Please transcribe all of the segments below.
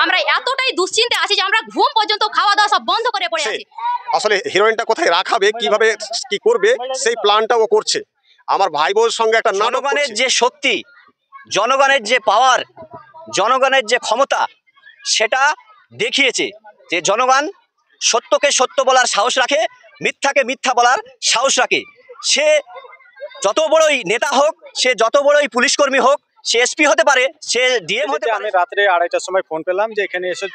আমরা এতটাই দুশ্চিন্তে আছি যে আমরা ঘুম পর্যন্ত খাওয়া দাওয়া সব বন্ধ করে পড়ে আছি। আসলে হিরোইনটা কোথায় রাখাবে, কিভাবে কি করবে, সেই প্ল্যানটা ও করছে। আমার ভাই বোর সঙ্গে একটা জনগণের যে শক্তি, জনগণের যে পাওয়ার, জনগণের যে ক্ষমতা, সেটা দেখিয়েছে যে জনগণ সত্যকে সত্য বলার সাহস রাখে, মিথ্যাকে মিথ্যা বলার সাহস রাখে। সে যত বড়ই নেতা হোক, সে যত বড়ই পুলিশ কর্মী হোক, সে এসপি হতে পারে, সে ডিএম হতে পারে। আমি রাত্রে 2:30টার সময় ফোন পেলাম যে এখানে এসে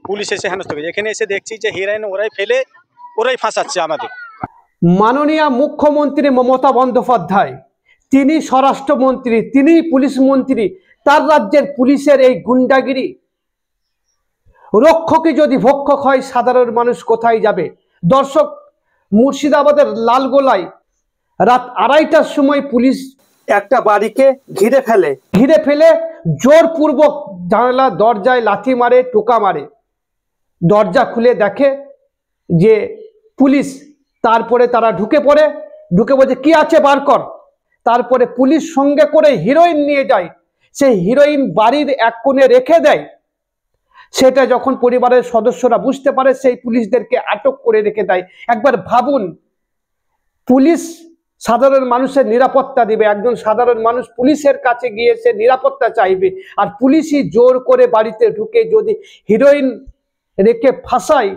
পুলিশ এসে হেনস্থা করেছে। এখানে এসে দেখছি যে হিরোইন ওরাই ফেলে ওরাই ফাঁসাচ্ছে আমাদের। মাননীয় মুখ্যমন্ত্রী মমতা বন্দ্যোপাধ্যায়, তিনি স্বরাষ্ট্রমন্ত্রী, তিনি পুলিশ মন্ত্রী, তার রাজ্যের পুলিশের এই গুন্ডাগিরি, রক্ষকে যদি ভক্ষক হয় সাধারণ মানুষ কোথায় যাবে? দর্শক, মুর্শিদাবাদের লালগোলায় রাত 2:30টার সময় পুলিশ একটা বাড়িকে ঘিরে ফেলে জোরপূর্বক জানালা দরজায় লাথি মারে, টোকা মারে। দরজা খুলে দেখে যে পুলিশ। তারপরে তারা ঢুকে বলছে কি আছে বার কর। তারপরে পুলিশ সঙ্গে করে হিরোইন নিয়ে যায়। সেই হিরোইন বাড়ির এক কোণে রেখে দেয়। সেটা যখন পরিবারের সদস্যরা বুঝতে পারে, সেই পুলিশদেরকে আটক করে রেখে দেয়। একবার ভাবুন, পুলিশ সাধারণ মানুষের নিরাপত্তা দিবে, একজন সাধারণ মানুষ পুলিশের কাছে গিয়ে সে নিরাপত্তা চাইবে, আর পুলিশই জোর করে বাড়িতে ঢুকে যদি হিরোইন রেখে ফাঁসায়,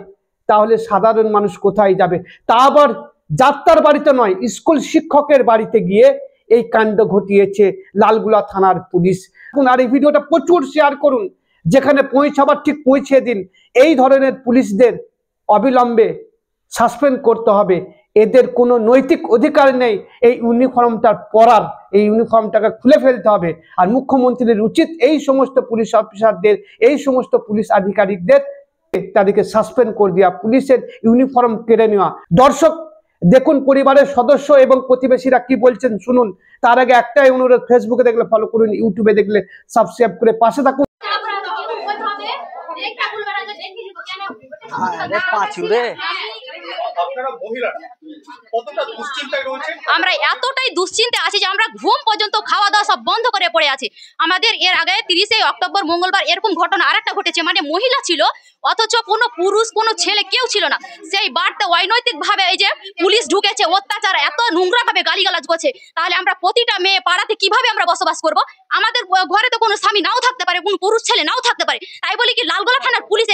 তাহলে সাধারণ মানুষ কোথায় যাবে? তা আবার যাত্রার বাড়িতে নয়, স্কুল শিক্ষকের বাড়িতে গিয়ে এই কাণ্ড ঘটিয়েছে লালগোলা থানার পুলিশ। আর এই ভিডিওটা প্রচুর শেয়ার করুন, যেখানে পৌঁছাবার ঠিক পৌঁছে দিন। এই ধরনের পুলিশদের অবিলম্বে সাসপেন্ড করতে হবে। এদের কোনো নৈতিক অধিকার নেই এই ইউনিফর্মটা পরার, এই ইউনিফর্মটাকে খুলে ফেলতে হবে। আর মুখ্যমন্ত্রীর উচিত এই সমস্ত পুলিশ অফিসারদের, এই সমস্ত পুলিশ আধিকারিকদের তাদেরকে সাসপেন্ড করে দেওয়া, পুলিশের ইউনিফর্ম কেড়ে নেওয়া। দর্শক দেখুন পরিবারের সদস্য এবং প্রতিবেশীরা কি বলছেন শুনুন। তার আগে একটাই অনুরোধ, ফেসবুকে দেখলে ফলো করুন, ইউটিউবে দেখলে সাবস্ক্রাইব করে পাশে থাকুন। আমরা এতটাই দুশ্চিন্তে আছি যে আমরা ঘুম পর্যন্ত খাওয়া দাওয়া সব বন্ধ করে পড়ে আছি। আমাদের এর আগে 30শে অক্টোবর মঙ্গলবার এরকম ঘটনা আরেকটা ঘটেছে, মানে মহিলা ছিল অথচ কোনো পুরুষ কোনো ছেলে কেউ ছিল না। সেই বার্তা অনৈতিক ভাবে এই যে পুলিশ ঢুকেছে, অত্যাচার এত নোংরা ভাবে গালিগালাজ করছে, তাহলে আমরা প্রতিটা মেয়ে পাড়াতে কিভাবে আমরা বসবাস করব? আমাদের ঘরে তো কোনো স্বামী নাও থাকতে পারে, কোনো পুরুষ ছেলে নাও থাকতে পারে। তাই বলি কি লালগোলা থানার পুলিশ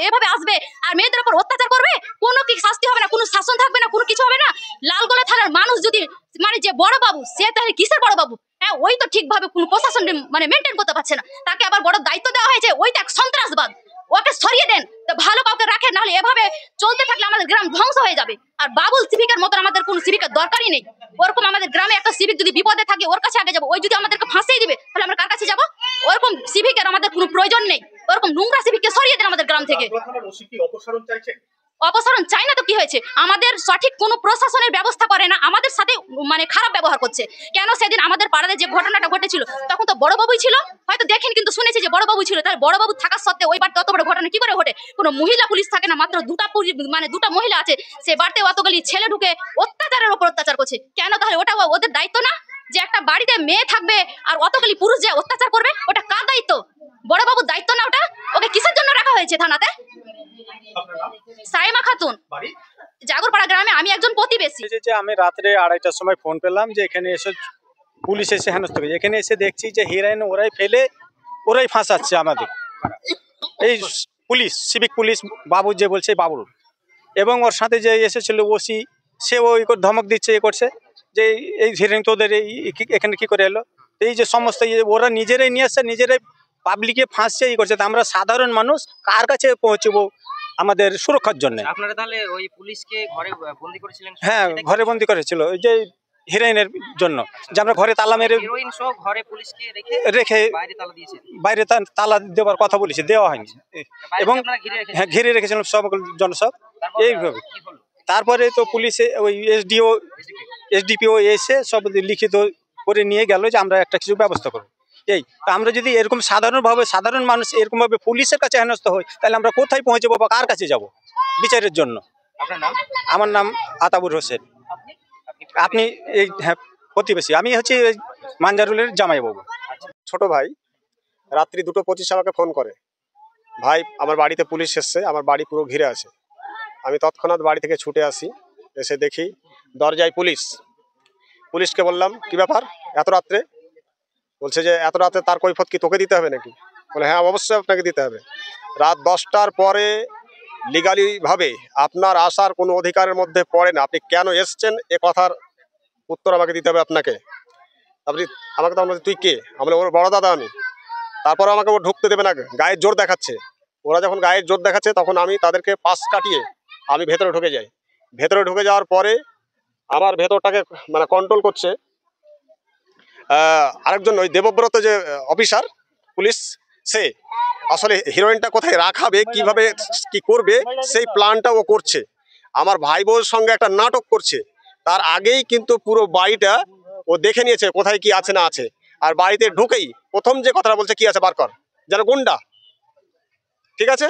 এভাবে আসবে আর মেয়েদের উপর অত্যাচার করবে? কোনো কি শাস্তি হবে না, কোনো শাসন থাকবে না, কোনো কিছু হবে না? লালগোলা থানার মানুষ যদি মানে যে বড় বাবু, সে তাহলে কিসের বড় বাবু? হ্যাঁ, ওই তো ঠিকভাবে কোনো প্রশাসন মানে মেনটেন করতে পারছে না, তাকে আবার বড় দায়িত্ব দেওয়া হয়েছে, ওই তো এক সন্ত্রাসবাদ। ওকে সরিয়ে দেন, ভালো কাউকে রাখেন, নাহলে এভাবে চলতে থাকলে আমাদের গ্রাম ধ্বংস হয়ে যাবে। আর বাবুল সিভিকের মতন আমাদের কোনো সিভিকের দরকারই নেই। ওরকম আমাদের গ্রামে একটা সিভিক যদি বিপদে থাকে ওর কাছে আগে যাবো, ওই যদি আমাদেরকে ফাঁসিয়ে দিবে তাহলে আমরা কার কাছে যাবো? ওরকম সিভিকের আমাদের কোনো প্রয়োজন নেই। ওরকম নোংরা সিভিককে সরিয়ে দেন আমাদের গ্রাম থেকে। অপসারণ চাই না তো কি হয়েছে? আমাদের সঠিক কোনো প্রশাসনের ব্যবস্থা করে না, আমাদের সাথে মানে খারাপ ব্যবহার করছে। কেন সেদিন আমাদের পাড়াতে যে ঘটনাটা ঘটেছিল তখন তো বড়বাবুই ছিল, হয়তো দেখেন কিন্তু শুনেছি যে বড়বাবু ছিল। তাহলে বড়বাবু থাকার সত্ত্বেও ওই বাড়িতে অত বড় ঘটনা কি করে ঘটে? কোনো মহিলা পুলিশ থাকে না, মাত্র দুটা মহিলা আছে, সে বাড়িতে অতগুলি ছেলে ঢুকে অত্যাচারের উপর অত্যাচার করছে। কেন তাহলে ওটা ওদের দায়িত্ব না? যে একটা বাড়িতে মেয়ে থাকবে আর অতগুলি পুরুষ যে অত্যাচার করবে, ওটা কার দায়িত্ব? বড়বাবুর দায়িত্ব না ওটা? ওকে কিসের জন্য রাখা হয়েছে থানাতে? সাইমা খাতুন, জাগরপাড়া গ্রামে, আমি একজন প্রতিবেশী। আমি রাত্রে 2:30টার সময় ফোন পেলাম যে এখানে এসে পুলিশ এসে হেনস্থা করেছে। এখানে এসে দেখছি যে হিরোইন ওরাই ফেলে ওরাই ফাঁসাচ্ছে আমাদের। এই পুলিশ, সিভিক পুলিশ বাবু যে বলছে বাবুল, এবং ওর সাথে যে এসেছিল ওসি, সে ওই ধমক দিচ্ছে, এ করছে যে এই হিরোইন তোদের এখানে কি করে এলো। এই যে সমস্ত ওরা নিজেরাই নিয়ে আসছে, নিজেরাই পাবলিকে ফাঁসছে, এই করছে। আমরা সাধারণ মানুষ কার কাছে পৌঁছবো আমাদের সুরক্ষার জন্য? আপনারা তাহলে ওই পুলিশকে ঘরে বন্দি করেছিলেন? হ্যাঁ, ঘরে বন্দি করেছিল ওই যে হিরোইনের জন্য, যে আমরা ঘরে তালা মেরে হিরোইন সহ ঘরে পুলিশকে রেখে বাইরে তালা দেওয়ার কথা বলেছি, দেওয়া হয়নি। এবং হ্যাঁ, ঘিরে রেখেছিলাম সব জনসব এইভাবে। তারপরে তো পুলিশে ওই এসডিপিও এসে সব লিখিত করে নিয়ে গেল যে আমরা একটা কিছু ব্যবস্থা করবো। এই আমরা যদি এরকম সাধারণ মানুষ এরকম ভাবে পুলিশের কাছে হেনস্থা হই, তাহলে আমরা কোথায় পৌঁছবো বা কার কাছে যাব বিচারের জন্য? আমার নাম আতাবুর হোসেন। আপনি এই হ্যাঁ প্রতিবেশী, আমি হচ্ছে মানজারুলের জামাইবাবু। ছোট ভাই রাত্রি 2:25 আমাকে ফোন করে ভাই আমার বাড়িতে পুলিশ এসছে, আমার বাড়ি পুরো ঘিরে আছে। আমি তৎক্ষণাৎ বাড়ি থেকে ছুটে আসি, এসে দেখি দরজায় পুলিশ। পুলিশকে বললাম কি ব্যাপার এত রাত্রে? বলছে যে এত রাতে তার কৈফত কি তোকে দিতে হবে নাকি? বলে হ্যাঁ অবশ্যই আপনাকে দিতে হবে। রাত 10টার পরে লিগালি ভাবে আপনার আসার কোনো অধিকারের মধ্যে পড়ে না। আপনি কেন এসছেন এ কথার উত্তর আমাকে দিতে হবে আপনাকে। আপনি আমাকে তো তুই কে? আমরা ওর বড় দাদা আমি। তারপর আমাকে ও ঢুকতে দেবে না, গায়ের জোর দেখাচ্ছে। ওরা যখন গায়ের জোর দেখাচ্ছে তখন আমি তাদেরকে পাশ কাটিয়ে আমি ভেতরে ঢুকে যাই। ভেতরে ঢুকে যাওয়ার পরে আমার ভেতরটাকে মানে কন্ট্রোল করছে আরেকজন, ওই দেবব্রত যে অফিসার পুলিশ, সে আসলে হিরোইনটা কোথায় রাখাবে, কিভাবে কি করবে সেই প্ল্যানটা ও করছে। আমার ভাই বোনের সঙ্গে একটা নাটক করছে। তার আগেই কিন্তু পুরো বাড়িটা ও দেখে নিয়েছে কোথায় কি আছে না আছে। আর বাড়িতে ঢুকেই প্রথম যে কথাটা বলছে কি আছে বার কর, যেন গুন্ডা। ঠিক আছে,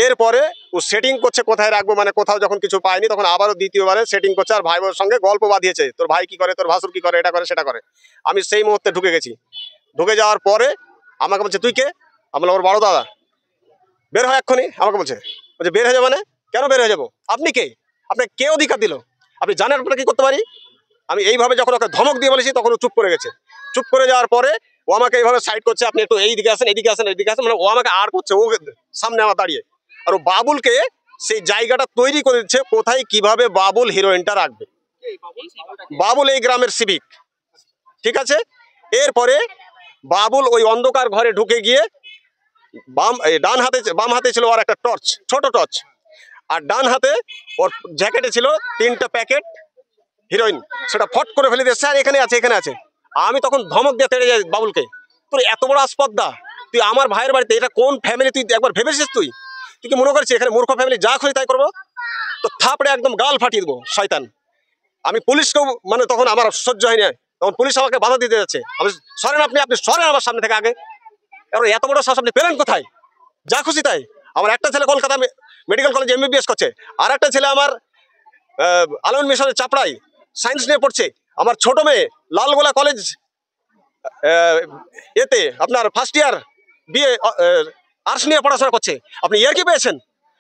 এরপরে ও সেটিং করছে কোথায় রাখবো, মানে কোথাও যখন কিছু পায়নি তখন আবারও দ্বিতীয়বারে সেটিং করছে। আর ভাই বোনের সঙ্গে গল্প বাঁধিয়েছে, তোর ভাই কি করে, তোর ভাসুর কি করে, এটা করে সেটা করে। আমি সেই মুহূর্তে ঢুকে গেছি। ঢুকে যাওয়ার পরে আমাকে বলছে তুই কে? আমি ওর বড় দাদা। বের হয় এক্ষুনি, আমাকে বলছে বের হয়ে যাবো। মানে কেন বের হয়ে যাবো? আপনি কে? আপনাকে কে অধিকার দিল? আপনি জানেন আপনারা কি করতে পারি? আমি এইভাবে যখন ওকে ধমক দিয়ে বলেছি তখন ও চুপ করে গেছে। চুপ করে যাওয়ার পরে ও আমাকে এইভাবে সাইড করছে, আপনি একটু এইদিকে আসেন, এইদিকে আসেন, এইদিকে আসেন, মানে ও আমাকে আর করছে, ও সামনে আমার দাঁড়িয়ে। আর ও বাবুলকে সেই জায়গাটা তৈরি করে দিচ্ছে কোথায় কিভাবে বাবুল হিরোইনটা রাখবে। বাবুল এই গ্রামের সিভিক। ঠিক আছে, এরপরে বাবুল ওই অন্ধকার ঘরে ঢুকে গিয়ে বাম হাতে ছিল ওর একটা টর্চ, ছোট টর্চ। আর ডান হাতে ওর জ্যাকেটে ছিল 3টা প্যাকেট হিরোইন। সেটা ফট করে ফেলে দিয়েছে, স্যার এখানে আছে, এখানে আছে। আমি তখন ধমক দিয়ে তেড়ে যাই বাবুলকে, তোর এত বড় আসপদ্দা, তুই আমার ভাইয়ের বাড়িতে, এটা কোন ফ্যামিলি তুই একবার ভেবেছিস? তুই কি মনে করছিস এখানে মূর্খ ফ্যামিলি যা খুশি তাই করবো? তো থাপড়ে একদম গাল ফাটিয়ে দেবো শয়তান। আমি পুলিশকেও মানে তখন আমার সহ্য হয়নি, তখন পুলিশ আমাকে বাধা দিতে যাচ্ছে। আমি সরেন, আপনি সরেন আমার সামনে থেকে আগে। এবার এত বড় সাহস আপনি পেলেন কোথায়? যা খুশি তাই। আমার একটা ছেলে কলকাতা মেডিকেল কলেজে MBBS করছে, আর একটা ছেলে আমার আলোন মিশনের চাপড়াই সায়েন্স নিয়ে পড়ছে। আমার ছোট মেয়ে লালগোলা কলেজ এতে আপনার ফার্স্ট ইয়ার বিএ আর্টস নিয়ে পড়াশোনা করছে। আপনি ইয়ার কি পেয়েছেন?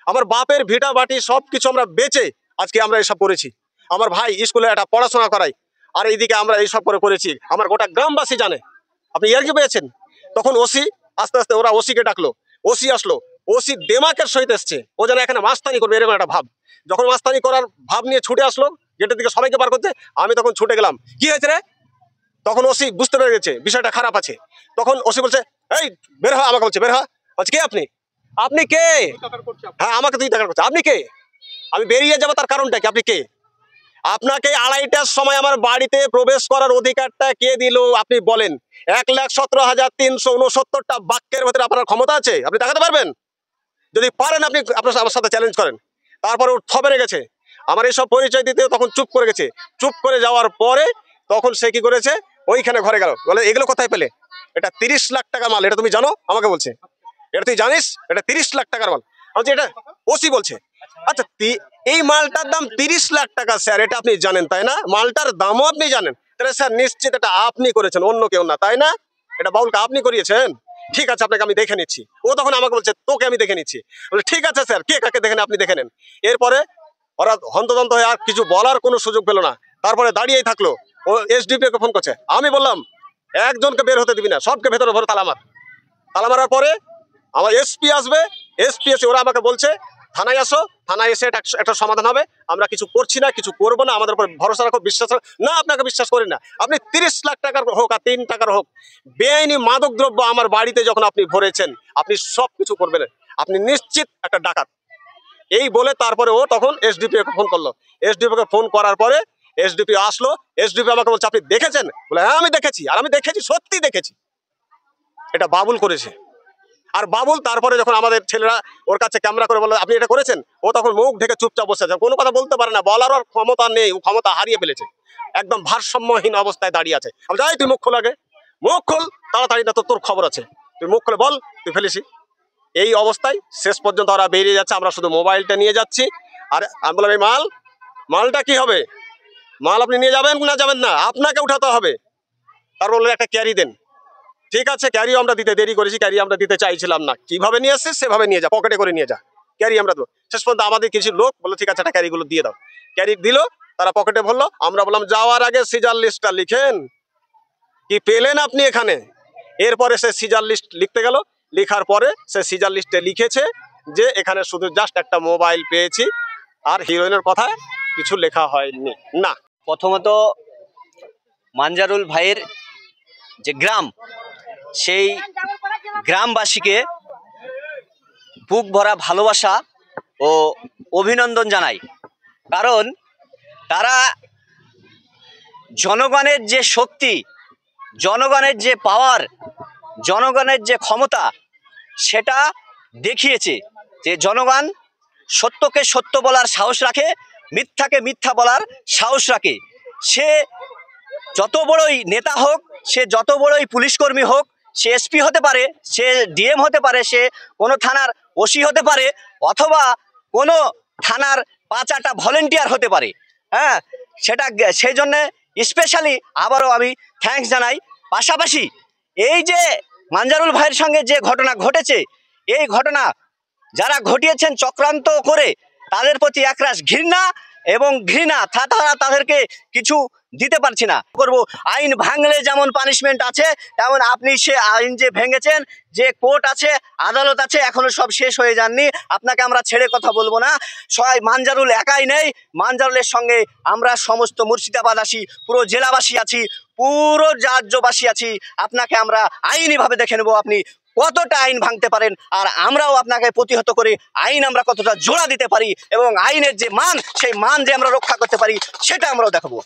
আমার বাপের ভিটা বাটি সব কিছু আমরা বেচে আজকে আমরা এসব করেছি। আমার ভাই স্কুলে একটা পড়াশোনা করাই, আর এইদিকে আমরা এইসব করে করেছি। আমার গোটা গ্রামবাসী জানে। আপনি ইয়ার কি পেয়েছেন? তখন ওসি আস্তে আস্তে ওরা ওসিকে ডাকলো, ওসি আসলো। ওসি দেমাকের সহিত এসছে, ও যেন এখানে মাস্তানি করবে এরকম একটা ভাব। যখন মাস্তানি করার ভাব নিয়ে ছুটে আসলো গেটের দিকে সবাইকে বার করতে, আমি তখন ছুটে গেলাম। কি হয়েছে রে? তখন ওসি বুঝতে পেরে গেছে বিষয়টা খারাপ আছে। তখন ওসি বলছে এই বের হ, আমাকে বলছে বের হ। বলছে কে আপনি? আপনি কে? হ্যাঁ আমাকে তুই দেখার করছে। আপনি কে? আমি বেরিয়ে যাবো, তার কারণটা কি? আপনি কে? আপনাকে 2:30টার সময় আমার বাড়িতে প্রবেশ করার অধিকারটা কে দিল আপনি বলেন? 1,17,369টা বাক্যের ভেতরে আপনার ক্ষমতা আছে? আপনি দেখাতে পারবেন? যদি পারেন আপনি আপনার আমার সাথে চ্যালেঞ্জ করেন। তারপরে ও থবেরে গেছে, আমার এইসব পরিচয় দিতে তখন চুপ করে গেছে। চুপ করে যাওয়ার পরে তখন সে কি করেছে, ওইখানে ঘরে গেল, বলে এগুলো কোথায় পেলে? এটা 30 লাখ টাকা মাল, এটা তুমি জানো? আমাকে বলছে এটা তুই জানিস? এটা 30 লাখ টাকার মাল। আমি এটা ওসি বলছে আচ্ছা এই মালটার দাম 30 লাখ টাকা স্যার, এটা আপনি জানেন তাই না? মালটার দামও আপনি জানেন? তাহলে স্যার নিশ্চিত এটা আপনি করেছেন, অন্য কেউ না, তাই না? এটা বাউলকে আপনি করিয়েছেন? ঠিক আছে আপনাকে আমি দেখে নিচ্ছি। ও তখন আমাকে বলছে তোকে আমি দেখে নিচ্ছি। বলে ঠিক আছে স্যার, কে কাকে দেখেন আপনি দেখে নেন। এরপরে ওরা হন্তদন্ত হয়ে আর কিছু বলার কোনো সুযোগ পেল না, তারপরে দাঁড়িয়েই থাকলো। ও SDPO কে ফোন করছে। আমি বললাম একজনকে বের হতে দিবি না, সবকে ভেতরে ভরে তালা মার। তালা মারার পরে আমার SP আসবে, SP এসে ওরা আমাকে বলছে থানায় আসো, থানায় এসে একটা সমাধান হবে। আমরা কিছু করছি না, কিছু করবো না, আমাদের উপর ভরসা রাখো, বিশ্বাস রাখো। না আপনাকে বিশ্বাস করি না। আপনি 30 লাখ টাকার হোক আর 3 টাকার হোক, বেআইনি মাদক দ্রব্য আমার বাড়িতে যখন আপনি ভরেছেন, আপনি সব কিছু করবেন, আপনি নিশ্চিত একটা ডাকাত। এই বলে তারপরে ও তখন SDPO কে ফোন করলো। SDPO কে ফোন করার পরে SDPO আসলো। SDPO আমাকে বলছে আপনি দেখেছেন? বলে হ্যাঁ আমি দেখেছি, আর আমি দেখেছি, সত্যি দেখেছি, এটা বাবুল করেছে। আর বাবুল তারপরে যখন আমাদের ছেলেরা ওর কাছে ক্যামেরা করে বলে আপনি এটা করেছেন, ও তখন মুখ ঢেকে চুপচাপ বসে আছে, কোনো কথা বলতে পারে না, বলার ওর ক্ষমতা নেই, ও ক্ষমতা হারিয়ে ফেলেছে, একদম ভারসাম্যহীন অবস্থায় দাঁড়িয়ে আছে। আমি যাই তুই মুখ খোল, আগে মুখ খোল তাড়াতাড়ি, না তো তোর খবর আছে, তুই মুখ খুলে বল তুই ফেলেছি। এই অবস্থায় শেষ পর্যন্ত ওরা বেরিয়ে যাচ্ছে, আমরা শুধু মোবাইলটা নিয়ে যাচ্ছি। আর আমি বললাম এই মালটা কি হবে? মাল আপনি নিয়ে যাবেন না যাবেন না, আপনাকে উঠাতে হবে। তার বললো একটা ক্যারি দেন। ঠিক আছে, ক্যারি আমরা দিতে দেরি করেছি, ক্যারি আমরা দিতে চাইছিলাম না। কিভাবে নিয়ে আসছিস সেভাবে নিয়ে যা, পকেটে করে নিয়ে যা, ক্যারি আমরা দেবো। শেষ পর্যন্ত আমাদের কিছু লোক বললো ঠিক আছে, একটা ক্যারিগুলো দিয়ে দাও। ক্যারি দিল, তারা পকেটে ভরলো। আমরা বললাম যাওয়ার আগে সিজার লিস্টটা লিখেন, কি পেলেন আপনি এখানে? এরপরে সে সিজার লিস্ট লিখতে গেল, লেখার পরে সে সিজার লিস্টে লিখেছে যে এখানে শুধু জাস্ট একটা মোবাইল পেয়েছি, আর হিরোইনের কথায় কিছু লেখা হয়নি। না, প্রথমত মানজারুল ভাইয়ের যে গ্রাম, সেই গ্রামবাসীকে বুক ভরা ভালোবাসা ও অভিনন্দন জানাই। কারণ তারা জনগণের যে শক্তি, জনগণের যে পাওয়ার, জনগণের যে ক্ষমতা, সেটা দেখিয়েছে যে জনগণ সত্যকে সত্য বলার সাহস রাখে, মিথ্যাকে মিথ্যা বলার সাহস রাখে। সে যত বড়ই নেতা হোক, সে যত বড়ই পুলিশকর্মী হোক, সে এসপি হতে পারে, সে ডিএম হতে পারে, সে কোনো থানার ওসি হতে পারে, অথবা কোনো থানার 5-8টা ভলেন্টিয়ার হতে পারে। হ্যাঁ, সেটা সেই জন্যে স্পেশালি আবারও আমি থ্যাঙ্কস জানাই। পাশাপাশি এই যে মানজারুল ভাইয়ের সঙ্গে যে ঘটনা ঘটেছে, এই ঘটনা যারা ঘটিয়েছেন চক্রান্ত করে, তাদের প্রতি একরাশ ঘৃণা এবং ঘৃণা, তারা তাদেরকে কিছু দিতে পারছি না। করব আইন ভাঙলে যেমন পানিশমেন্ট আছে, তেমন আপনি সে আইন যে ভেঙেছেন, যে কোর্ট আছে, আদালত আছে, এখনো সব শেষ হয়ে যাননি। আপনাকে আমরা ছেড়ে কথা বলবো না। সবাই, মানজারুল একাই নেই, মানজারুলের সঙ্গে আমরা সমস্ত মুর্শিদাবাদবাসী, পুরো জেলাবাসী আছি, পুরো রাজ্যবাসী আছি। আপনাকে আমরা আইনিভাবে দেখে নেবো আপনি কতটা আইন ভাঙতে পারেন, আর আমরাও আপনাকে প্রতিহত করে আইন আমরা কতটা জোড়া দিতে পারি, এবং আইনের যে মান, সেই মান যে আমরা রক্ষা করতে পারি, সেটা আমরাও দেখাবো।